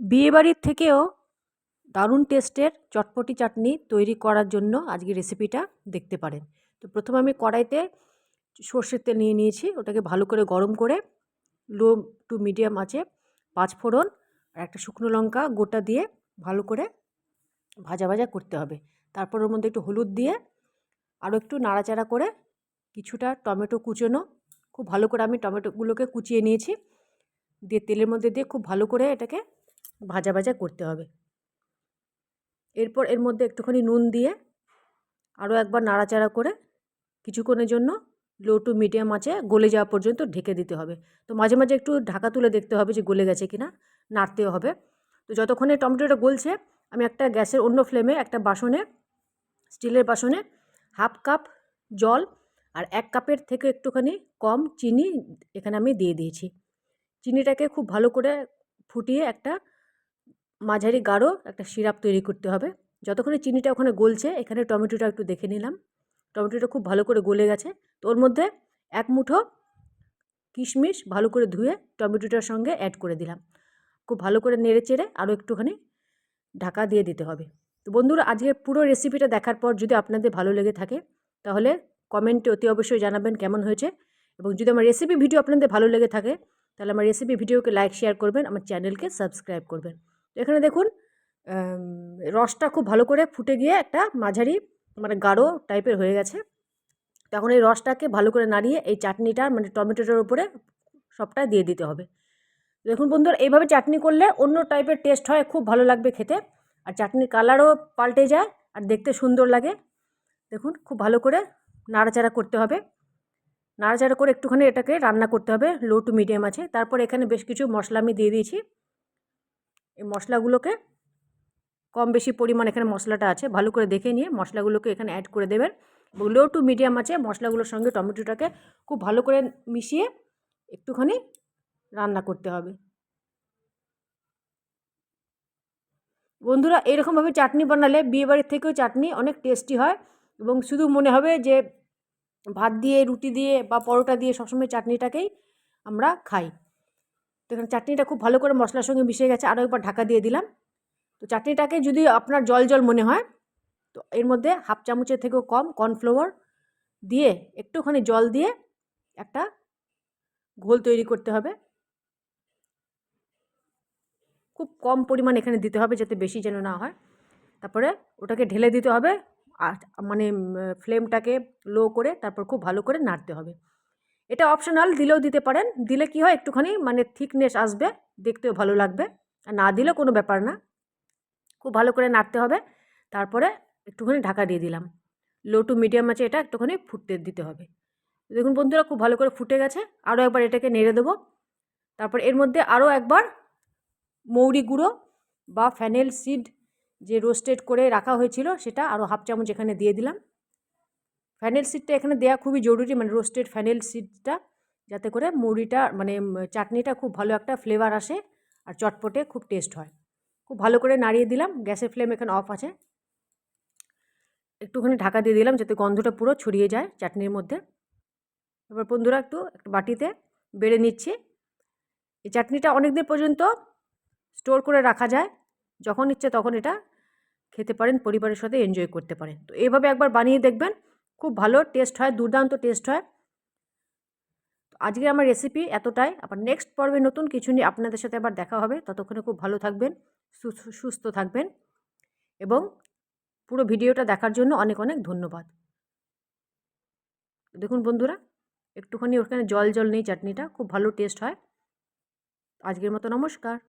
বিয়েবাড়ির থেকেও দারুণ টেস্টের চটপটি চাটনি তৈরি করার জন্য আজকে রেসিপিটা দেখতে পারেন। তো প্রথমে আমি কড়াইতে সর্ষের তেল নিয়ে নিয়েছি, ওটাকে ভালো করে গরম করে লো টু মিডিয়াম আঁচে 5 ফোড়ন আর একটা শুকনো লঙ্কা গোটা দিয়ে ভালো করে ভাজা ভাজা করতে হবে। তারপর ওর মধ্যে একটু হলুদ দিয়ে আরও একটু নাড়াচাড়া করে কিছুটা টমেটো কুচোনো, খুব ভালো করে আমি টমেটোগুলোকে কুচিয়ে নিয়েছি, দিয়ে তেলের মধ্যে দিয়ে খুব ভালো করে এটাকে ভাজা ভাজা করতে হবে। এরপর এর মধ্যে একটুখানি নুন দিয়ে আরও একবার নাড়াচাড়া করে কিছুক্ষণের জন্য লো টু মিডিয়াম আঁচে গলে যাওয়া পর্যন্ত ঢেকে দিতে হবে। তো মাঝে মাঝে একটু ঢাকা তুলে দেখতে হবে যে গলে গেছে কিনা, নাড়তেও হবে। তো যতক্ষণে টমেটোটা গলছে আমি একটা গ্যাসের অন্য ফ্লেমে একটা বাসনে, স্টিলের বাসনে 1/2 কাপ জল আর 1 কাপের থেকে একটুখানি কম চিনি এখানে আমি দিয়ে দিয়েছি। চিনিটাকে খুব ভালো করে ফুটিয়ে একটা মাঝারি গাঢ় একটা সিরাপ তৈরি করতে হবে। যতক্ষণে চিনিটা ওখানে গলছে এখানে টমেটোটা একটু দেখে নিলাম, টমেটোটা খুব ভালো করে গলে গেছে। তো ওর মধ্যে 1 মুঠো কিশমিশ ভালো করে ধুয়ে টমেটোটার সঙ্গে অ্যাড করে দিলাম। খুব ভালো করে নেড়ে চেড়ে আরও একটুখানি ঢাকা দিয়ে দিতে হবে। তো বন্ধুরা, আজকের পুরো রেসিপিটা দেখার পর যদি আপনাদের ভালো লেগে থাকে তাহলে কমেন্টে অতি অবশ্যই জানাবেন কেমন হয়েছে, এবং যদি আমার রেসিপি ভিডিও আপনাদের ভালো লেগে থাকে তাহলে আমার রেসিপি ভিডিওকে লাইক শেয়ার করবেন, আমার চ্যানেলকে সাবস্ক্রাইব করবেন। তো এখানে দেখুন রসটা খুব ভালো করে ফুটে গিয়ে একটা মাঝারি মানে গাঢ় টাইপের হয়ে গেছে। তখন এই রসটাকে ভালো করে নাড়িয়ে এই চাটনিটা মানে টমেটোটার উপরে সবটা দিয়ে দিতে হবে। দেখুন বন্ধুরা, এইভাবে চাটনি করলে অন্য টাইপের টেস্ট হয়, খুব ভালো লাগবে খেতে, আর চাটনির কালারও পাল্টে যায় আর দেখতে সুন্দর লাগে। দেখুন খুব ভালো করে নাড়াচাড়া করতে হবে, নাড়াচাড়া করে একটুখানি এটাকে রান্না করতে হবে লো টু মিডিয়াম আছে। তারপর এখানে বেশ কিছু মশলা আমি দিয়ে দিয়েছি, এই মশলাগুলোকে কম বেশি পরিমাণ এখানে মশলাটা আছে, ভালো করে দেখে নিয়ে মশলাগুলোকে এখানে অ্যাড করে দেবেন এবং লো টু মিডিয়াম আছে মশলাগুলোর সঙ্গে টমেটোটাকে খুব ভালো করে মিশিয়ে একটুখানি রান্না করতে হবে। বন্ধুরা, এরকমভাবে চাটনি বানালে বিয়েবাড়ির থেকেও চাটনি অনেক টেস্টি হয়, এবং শুধু মনে হবে যে ভাত দিয়ে, রুটি দিয়ে বা পরোটা দিয়ে সবসময় চাটনিটাকেই আমরা খাই। তো এখানে চাটনিটা খুব ভালো করে মশলার সঙ্গে মিশে গেছে, আরও একবার ঢাকা দিয়ে দিলাম। তো চাটনিটাকে যদি আপনার জল জল মনে হয় তো এর মধ্যে 1/2 চামচের থেকেও কম কর্নফ্লাওয়ার দিয়ে একটুখানি জল দিয়ে একটা ঘোল তৈরি করতে হবে। খুব কম পরিমাণ এখানে দিতে হবে যাতে বেশি যেন না হয়। তারপরে ওটাকে ঢেলে দিতে হবে, আর মানে ফ্লেমটাকে লো করে তারপর খুব ভালো করে নাড়তে হবে। এটা অপশনাল, দিলেও দিতে পারেন, দিলে কি হয় একটুখানি মানে থিকনেস আসবে, দেখতেও ভালো লাগবে, আর না দিলেও কোনো ব্যাপার না। খুব ভালো করে নাড়তে হবে, তারপরে একটুখানি ঢাকা দিয়ে দিলাম। লো টু মিডিয়াম আছে এটা একটুখানি ফুটতে দিতে হবে। দেখুন বন্ধুরা, খুব ভালো করে ফুটে গেছে, আরও একবার এটাকে নেড়ে দেবো। তারপর এর মধ্যে আরও একবার মৌরি গুঁড়ো বা ফ্যানেল সিড যে রোস্টেড করে রাখা হয়েছিল সেটা আরও 1/2 চামচ এখানে দিয়ে দিলাম। ফ্যানেল সিডটা এখানে দেওয়া খুবই জরুরি, মানে রোস্টেড ফ্যানেল সিডটা, যাতে করে মৌরিটা মানে চাটনিটা খুব ভালো একটা ফ্লেভার আসে আর চটপটে খুব টেস্ট হয়। খুব ভালো করে নাড়িয়ে দিলাম, গ্যাসের ফ্লেম এখানে অফ আছে, একটুখানি ঢাকা দিয়ে দিলাম যাতে গন্ধটা পুরো ছড়িয়ে যায় চাটনির মধ্যে। এবার বন্ধুরা একটু একটা বাটিতে বেড়ে নিচ্ছি। এই চাটনিটা অনেক দিন পর্যন্ত স্টোর করে রাখা যায়, যখন ইচ্ছে তখন এটা খেতে পারেন, পরিবারের সাথে এনজয় করতে পারেন। তো এইভাবে একবার বানিয়ে দেখবেন, খুব ভালো টেস্ট হয়, দুর্দান্ত টেস্ট হয়। তো আজকে আমার রেসিপি এতটাই, আবার নেক্সট পর্বে নতুন কিছু নিয়ে আপনাদের সাথে আবার দেখা হবে। ততক্ষণে খুব ভালো থাকবেন, সুস্থ থাকবেন, এবং পুরো ভিডিওটা দেখার জন্য অনেক অনেক ধন্যবাদ। দেখুন বন্ধুরা, একটুখানি ওখানে জল জল নেই, চাটনিটা খুব ভালো টেস্ট হয়। আজকের মতো নমস্কার।